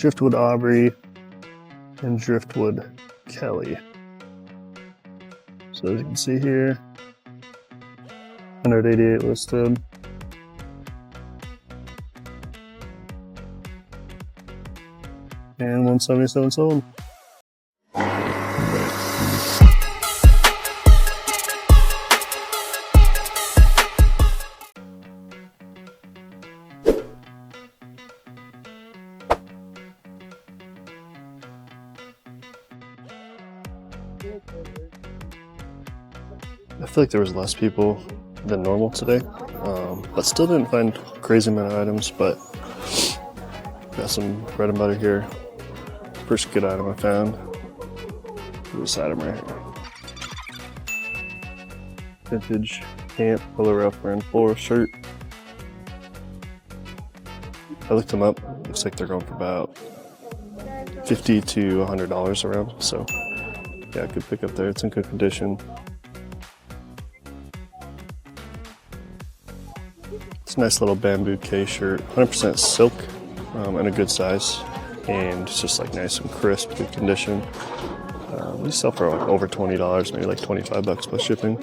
Driftwood Aubrey, and Driftwood Kelly. So as you can see here, 188 listed. And 177 sold. I feel like there was less people than normal today, but still didn't find crazy amount of items, but got some bread and butter here. First good item I found. This item right here. Vintage camp Polo Ralph Lauren floral shirt. I looked them up. Looks like they're going for about $50 to $100 around. So yeah, good pick up there. It's in good condition. It's a nice little bamboo K shirt, 100% silk, and a good size, and it's just like nice and crisp, good condition. We sell for like over $20, maybe like 25 bucks plus shipping,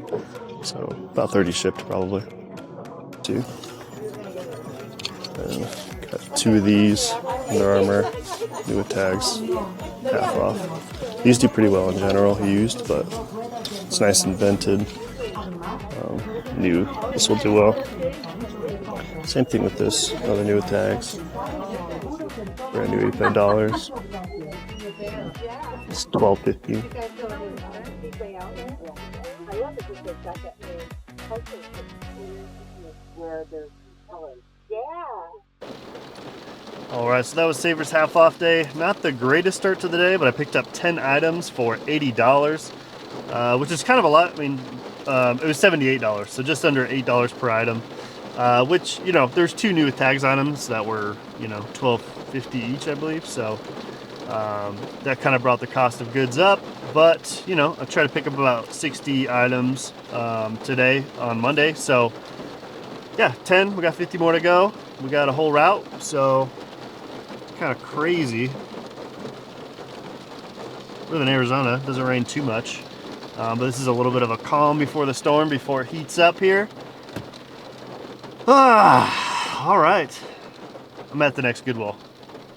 so about 30 shipped probably. Two. And got two of these Under Armour, new with tags, half off. These do pretty well in general, used, but it's nice and vented. New, this will do well. Same thing with this, another new with tags. Brand new $85. It's $12.50. Alright, so that was Savers half off day. Not the greatest start to the day, but I picked up 10 items for $80, which is kind of a lot. I mean, it was $78, so just under $8 per item. Which, you know, there's two new with tags items that were, you know, $12.50 each, I believe. So that kind of brought the cost of goods up. But, you know, I tried to pick up about 60 items today on Monday. So yeah, 10. We got 50 more to go. We got a whole route. So it's kind of crazy. We live in Arizona. It doesn't rain too much. But this is a little bit of a calm before the storm, before it heats up here. All right. I'm at the next Goodwill.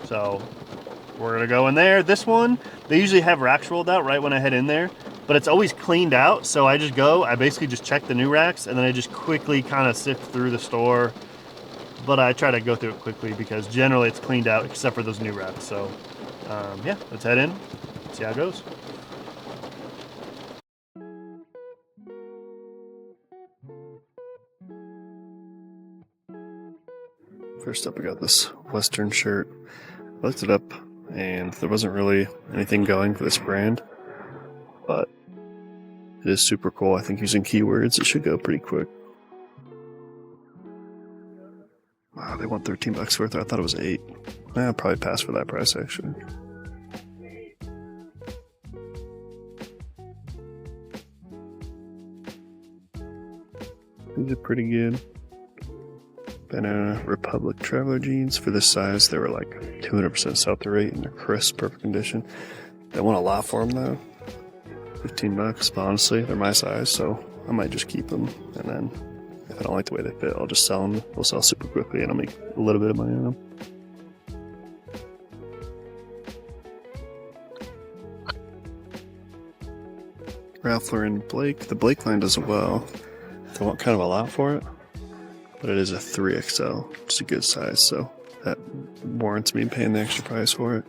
So we're gonna go in there. This one, they usually have racks rolled out right when I head in there, but it's always cleaned out. So I just go, I basically just check the new racks, and then I just quickly kind of sift through the store. But I try to go through it quickly because generally it's cleaned out except for those new racks. So yeah, let's head in, see how it goes. First up, I got this Western shirt. I looked it up, and there wasn't really anything going for this brand, but it is super cool. I think using keywords, it should go pretty quick. Wow, they want 13 bucks worth. I thought it was 8. I'll probably pass for that price, actually. These are pretty good. Banana Republic Traveler jeans. For this size, they were like 200% sell-through rate, and they're crisp, perfect condition. They want a lot for them though. 15 bucks, but honestly, they're my size, so I might just keep them. And then if I don't like the way they fit, I'll just sell them. They'll sell super quickly, and I'll make a little bit of money on them. Ralph Lauren Blake. The Blake line does well. They want kind of a lot for it, but it is a 3XL, which is a good size, so that warrants me paying the extra price for it.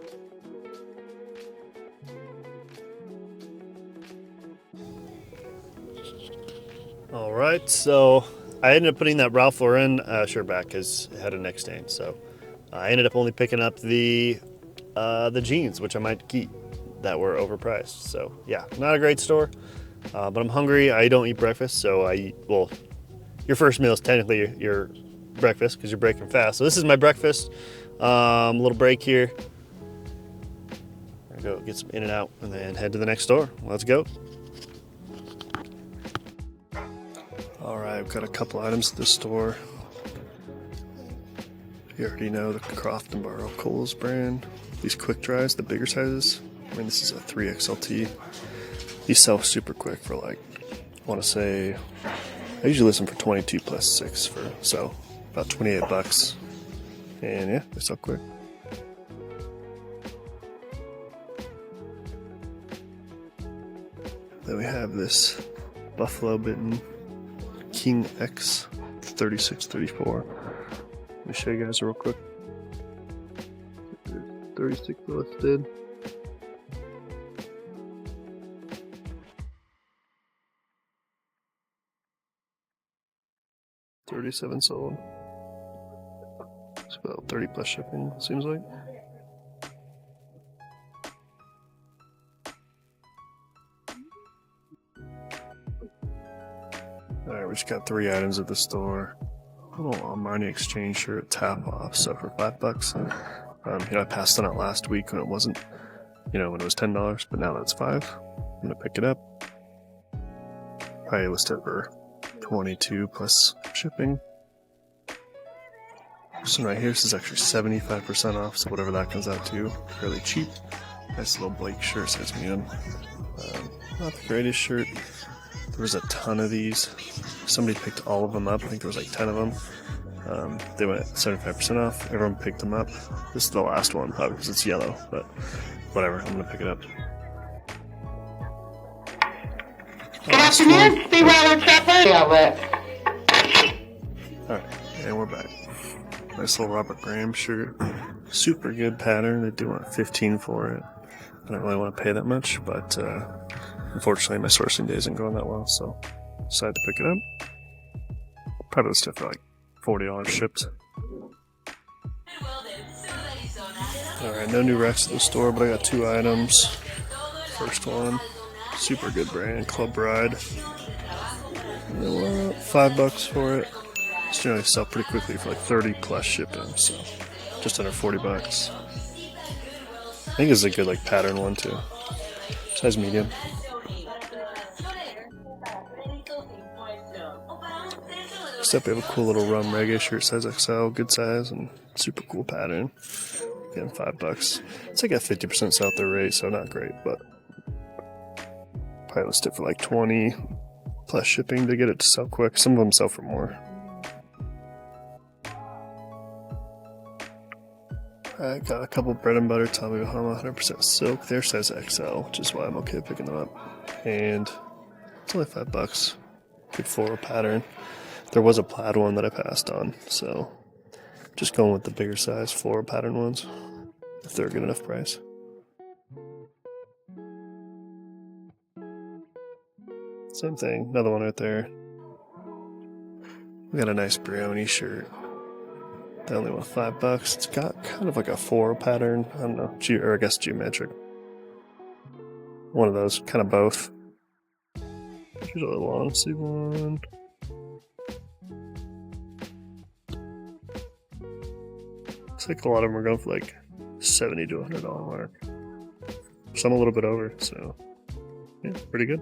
Alright, so I ended up putting that Ralph Lauren shirt back because it had a neck stain, so I ended up only picking up the jeans, which I might keep, that were overpriced. So yeah, not a great store, but I'm hungry. I don't eat breakfast, so I eat, well, your first meal is technically your breakfast because you're breaking fast. So this is my breakfast. Little break here. I'm gonna go get some in and out and then head to the next store. Let's go. All right, I've got a couple items at this store. You already know the Croft and Barrow Coles brand. These quick dries, the bigger sizes. I mean, this is a 3XLT. These sell super quick for like, I want to say, I usually list them for 22 plus 6 for, so about 28 bucks. And yeah, they sell quick. Then we have this Buffalo Bitten King X 3634. Let me show you guys real quick. 36 listed. 37 sold. It's about 30 plus shipping, seems like. Alright, we just got 3 items at the store. A little Armani exchange shirt tap off, so for $5. I passed on it last week when it wasn't, when it was $10, but now that's $5. I'm gonna pick it up. Probably list it for 22 plus shipping. This one right here, this is actually 75% off, so whatever that comes out to, fairly cheap. Nice little Blake shirt, says medium. Not the greatest shirt. There was a ton of these. Somebody picked all of them up. I think there was like 10 of them. They went 75% off. Everyone picked them up. This is the last one, probably because it's yellow, but whatever. I'm gonna pick it up. Good afternoon. Be well, Trevor. Alright, and we're back. Nice little Robert Graham shirt. Super good pattern. They do want 15 for it. I don't really want to pay that much, but unfortunately my sourcing day isn't going that well, so decided to pick it up. Probably was stuff for like $40 shipped. Alright, no new racks at the store, but I got 2 items. First one, super good brand, Club Ride. $5 for it. It's generally sell pretty quickly for like 30 plus shipping, so just under 40 bucks. I think it's a good like pattern one too. Size medium. Next up, we have a cool little rum reggae shirt, size XL, good size and super cool pattern. Again, $5. It's like a 50% sell through rate, so not great, but probably list it for like 20 plus shipping to get it to sell quick. Some of them sell for more. I got a couple bread and butter Tommy Bahama 100% silk. They're size XL, which is why I'm okay picking them up. And it's only $5. Good floral pattern. There was a plaid one that I passed on, so just going with the bigger size floral pattern ones, if they're a good enough price. Same thing, another one right there. We got a nice brownie shirt. They only want $5. It's got kind of like a floral pattern. I don't know, or I guess geometric. One of those, kind of both. Here's a long sleeve one. Looks like a lot of them are going for like $70 to $100 mark. Some a little bit over, so yeah, pretty good.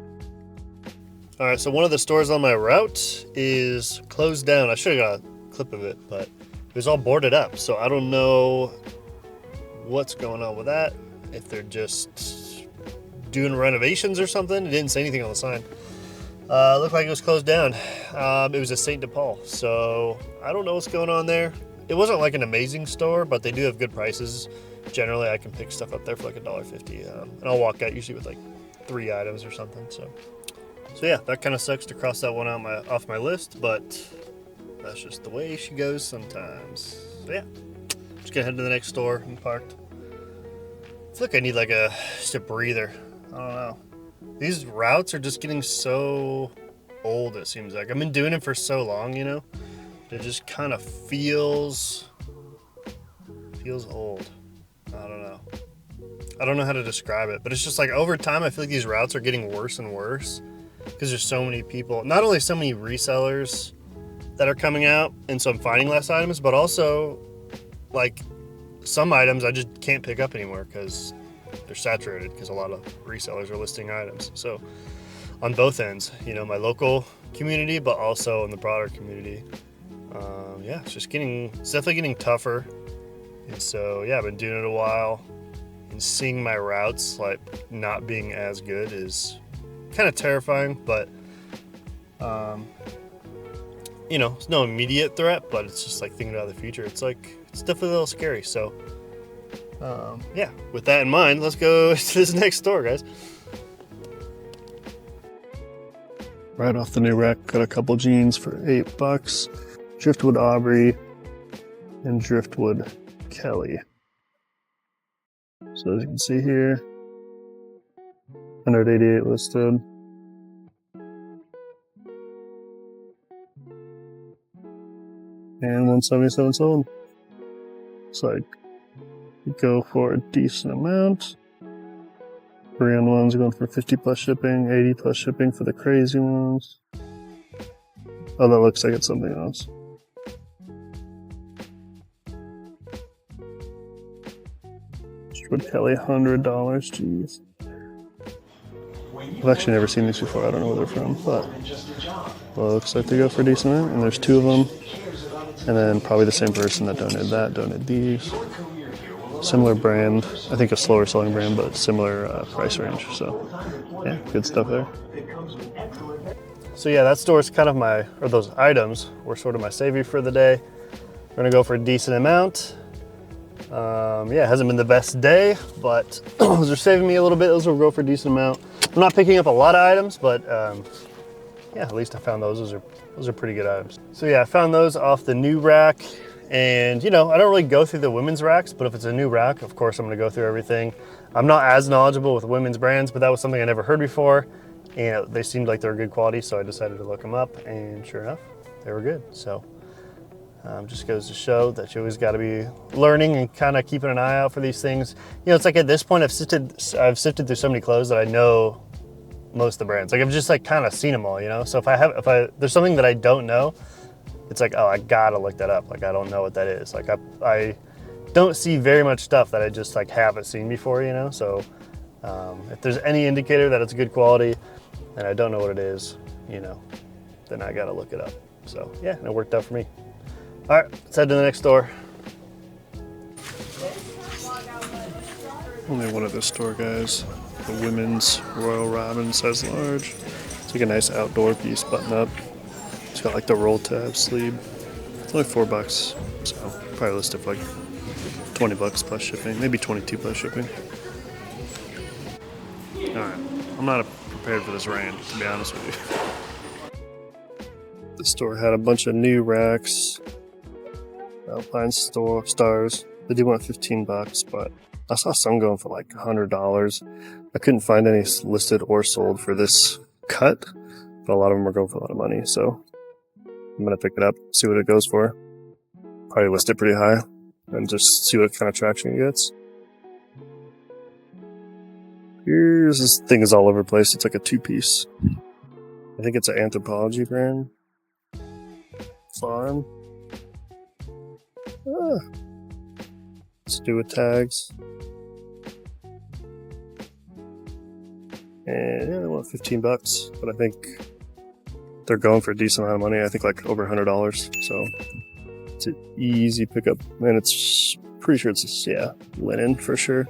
All right, so one of the stores on my route is closed down. I should have got a clip of it, but it was all boarded up, so I don't know what's going on with that. If they're just doing renovations or something. It didn't say anything on the sign. Looked like it was closed down. It was a St. DePaul, so I don't know what's going on there. It wasn't like an amazing store, but they do have good prices. Generally, I can pick stuff up there for like $1.50, and I'll walk out usually with like 3 items or something. So yeah, that kind of sucks to cross that one out off my list, but that's just the way she goes sometimes. So yeah, just gonna head to the next store and parked. I feel like I need like just a breather. I don't know. These routes are just getting so old, it seems like. I've been doing it for so long, It just kind of feels old. I don't know how to describe it, but it's just like over time, I feel like these routes are getting worse and worse because there's so many people, not only so many resellers that are coming out, and so I'm finding less items, but also like some items I just can't pick up anymore because they're saturated because a lot of resellers are listing items. So on both ends, my local community, but also in the broader community, Yeah, it's definitely getting tougher. And so, yeah, I've been doing it a while. And seeing my routes, like, not being as good is kind of terrifying, but, you know, it's no immediate threat, but it's just like thinking about the future. It's definitely a little scary. So, yeah, with that in mind, let's go to this next store, guys. Right off the new rack, got a couple jeans for $8. Driftwood Aubrey and Driftwood Kelly. So as you can see here, 188 listed. And 177 sold. Looks like you go for a decent amount. Korean ones are going for 50 plus shipping, 80 plus shipping for the crazy ones. Oh, that looks like it's something else. Driftwood Kelly, $100. Jeez. I've actually never seen these before. I don't know where they're from, but well, it looks like they go for a decent amount. And there's two of them. And then probably the same person that donated these. Similar brand. I think a slower selling brand, but similar price range. So, yeah, good stuff there. So yeah, that store is kind of those items were sort of my savior for the day. We're gonna go for a decent amount. Yeah, it hasn't been the best day, but those are saving me a little bit. Those will go for a decent amount. I'm not picking up a lot of items, but yeah, at least I found those. Those are pretty good items. So yeah, I found those off the new rack. And you know, I don't really go through the women's racks, but if it's a new rack, of course I'm gonna go through everything. I'm not as knowledgeable with women's brands, but that was something I never heard before. And they seemed like they were good quality, so I decided to look them up, and sure enough, they were good. So just goes to show that you always gotta be learning and kind of keeping an eye out for these things. You know, it's like at this point I've sifted through so many clothes that I know most of the brands. Like I've just like kind of seen them all, you know? So if there's something that I don't know, it's like, oh, I gotta look that up. Like, I don't know what that is. Like, I don't see very much stuff that I just like haven't seen before, you know? So if there's any indicator that it's good quality and I don't know what it is, you know, then I gotta look it up. So yeah, and it worked out for me. All right, let's head to the next store. Only one at this store, guys. The women's Royal Robin size large. It's like a nice outdoor piece, button up. It's got like the roll tab sleeve. It's only $4, so probably listed for like $20 plus shipping, maybe 22 plus shipping. All right, I'm not prepared for this rain, to be honest with you. The store had a bunch of new racks, Alpine stars. They do want $15, but I saw some going for like $100. I couldn't find any listed or sold for this cut, but a lot of them are going for a lot of money, so I'm gonna pick it up, see what it goes for. Probably list it pretty high and just see what kind of traction it gets. Here's this thing is all over the place. It's like a two-piece. I think it's an Anthropology brand. Farm. Let's do with tags. And yeah, they want $15, but I think they're going for a decent amount of money. I think like over $100. So it's an easy pickup, and it's pretty sure it's linen for sure.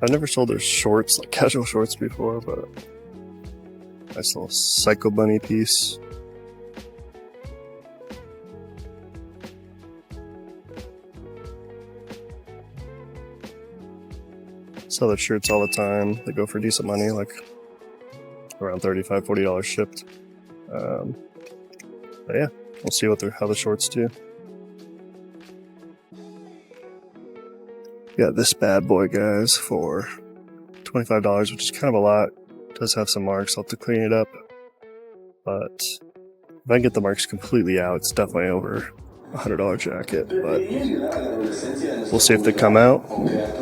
I've never sold their shorts, like casual shorts before, but nice little Psycho Bunny piece. Sell their shirts all the time. They go for decent money, like around $35, $40 shipped. But yeah, we'll see how the shorts do. Got this bad boy, guys, for $25, which is kind of a lot. It does have some marks. I'll have to clean it up. But if I can get the marks completely out, it's definitely over $100 jacket. But we'll see if they come out.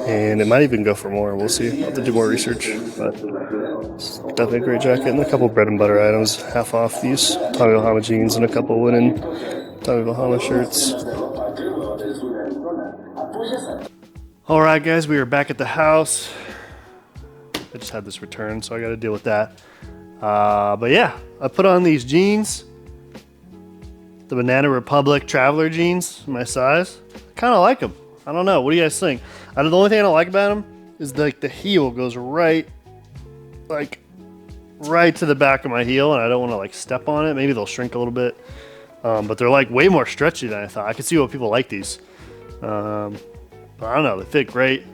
And it might even go for more. We'll see. I'll have to do more research. But it's definitely a great jacket. And a couple bread and butter items, half off these Tommy Bahama jeans and a couple linen Tommy Bahama shirts. All right, guys, we are back at the house. I just had this return, so I got to deal with that. But yeah, I put on these jeans, the Banana Republic Traveler jeans, my size. I kind of like them. I don't know. What do you guys think? The only thing I don't like about them is like the heel goes right to the back of my heel, and I don't want to like step on it. Maybe they'll shrink a little bit, but they're like way more stretchy than I thought. I could see why people like these. But I don't know. They fit great.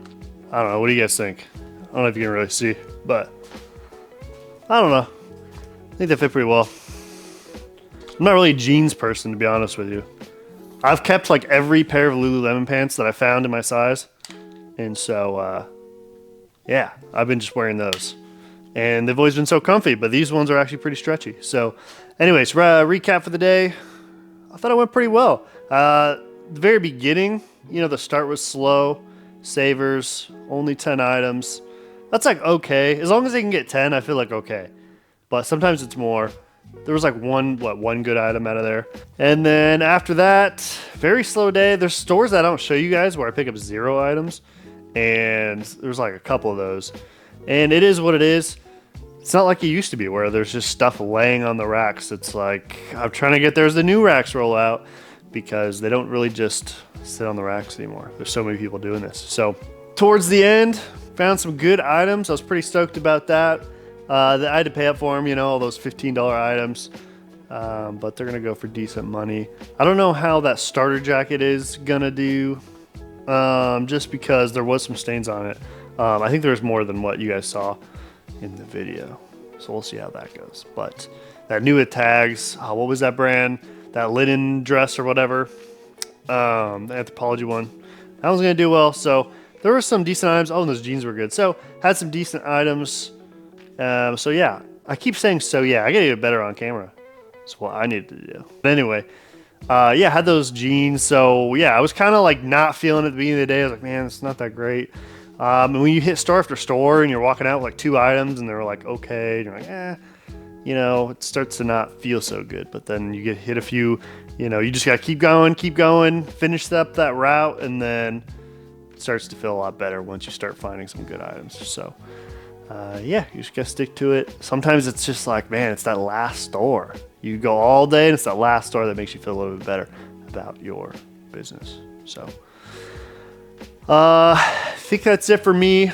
I don't know. What do you guys think? I don't know if you can really see, but I don't know. I think they fit pretty well. I'm not really a jeans person, to be honest with you. I've kept like every pair of Lululemon pants that I found in my size. And so, yeah, I've been just wearing those. And they've always been so comfy, but these ones are actually pretty stretchy. So anyways, recap for the day. I thought it went pretty well. The very beginning, you know, the start was slow. Savers, only 10 items. That's like okay. As long as they can get 10, I feel like okay. But sometimes it's more. There was like one good item out of there. And then after that, very slow day. There's stores that I don't show you guys where I pick up 0 items. And there's like a couple of those. And it is what it is. It's not like it used to be where there's just stuff laying on the racks. It's like, I'm trying to get there's the new racks roll out because they don't really just sit on the racks anymore. There's so many people doing this. So towards the end, found some good items. I was pretty stoked about that. I had to pay up for them, you know, all those $15 items. But they're going to go for decent money. I don't know how that starter jacket is going to do. Just because there was some stains on it. I think there's more than what you guys saw in the video. So we'll see how that goes. But that new tags, what was that brand? That linen dress or whatever. The Anthropology one. That one's going to do well. So there were some decent items. Oh, and those jeans were good. So had some decent items. So yeah, I keep saying so yeah. I got to get better on camera. That's what I need to do. But anyway, yeah, had those jeans. So yeah, I was kind of like not feeling it at the beginning of the day. I was like, man, it's not that great. And when you hit store after store and you're walking out with like 2 items and they're like, okay, and you're like, you know, it starts to not feel so good. But then you get hit a few, you know, you just got to keep going, finish up that route, and then it starts to feel a lot better once you start finding some good items. So yeah, you just got to stick to it. Sometimes it's just like, man, it's that last store. You go all day and it's that last store that makes you feel a little bit better about your business. So I think that's it for me.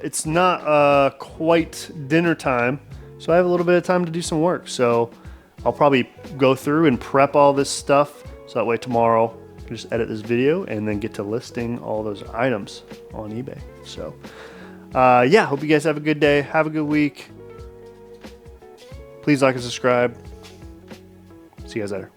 It's not quite dinner time, so I have a little bit of time to do some work. So I'll probably go through and prep all this stuff so that way tomorrow I can just edit this video and then get to listing all those items on eBay. So yeah, hope you guys have a good day. Have a good week. Please like and subscribe. See you guys later.